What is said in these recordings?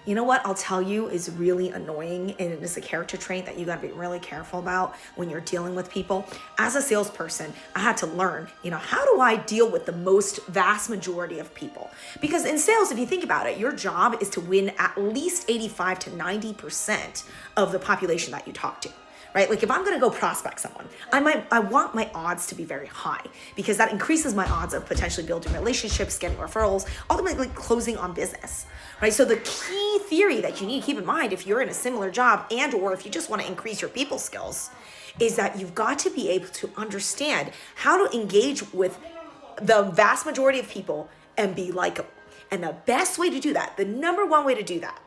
You know what I'll tell you is really annoying, and it is a character trait that you gotta be really careful about when you're dealing with people. As a salesperson, I had to learn, how do I deal with the most vast majority of people? Because in sales, if you think about it, your job is to win at least 85 to 90% of the population that you talk to. Right? Like if I'm going to go prospect someone, I want my odds to be very high because that increases my odds of potentially building relationships, getting referrals, ultimately closing on business, right? So the key theory that you need to keep in mind if you're in a similar job or if you just want to increase your people skills is that you've got to be able to understand how to engage with the vast majority of people and be likable. And the best way to do that, the number one way to do that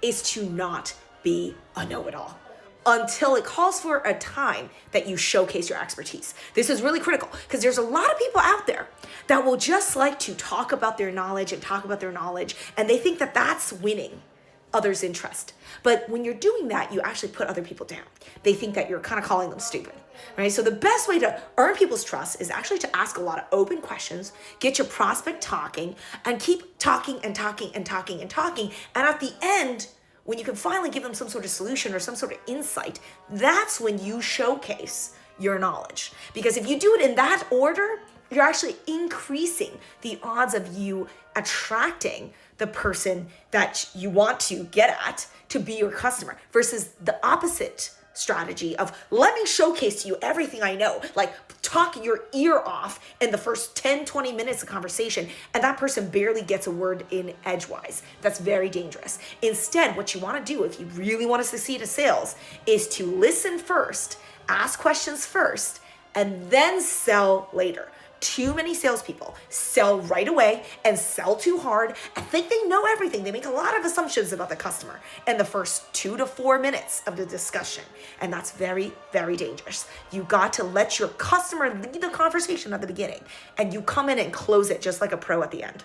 is to not be a know-it-all until it calls for a time that you showcase your expertise. This is really critical because there's a lot of people out there that will just like to talk about their knowledge and they think that that's winning others' interest. But when you're doing that, you actually put other people down. They think that you're kind of calling them stupid, right? So the best way to earn people's trust is actually to ask a lot of open questions, get your prospect talking, and keep talking and talking and talking and talking. And at the end, when you can finally give them some sort of solution or some sort of insight, that's when you showcase your knowledge. Because if you do it in that order, you're actually increasing the odds of you attracting the person that you want to get at to be your customer versus the opposite strategy of let me showcase to you everything I know, like talk your ear off in the first 10-20 minutes of conversation, and that person barely gets a word in edgewise. That's very dangerous. Instead, what you want to do if you really want to succeed in sales is to listen first, ask questions first, and then sell later. Too many salespeople sell right away and sell too hard and think they know everything. They make a lot of assumptions about the customer in the first 2 to 4 minutes of the discussion. And that's very, very dangerous. You got to let your customer lead the conversation at the beginning and you come in and close it just like a pro at the end.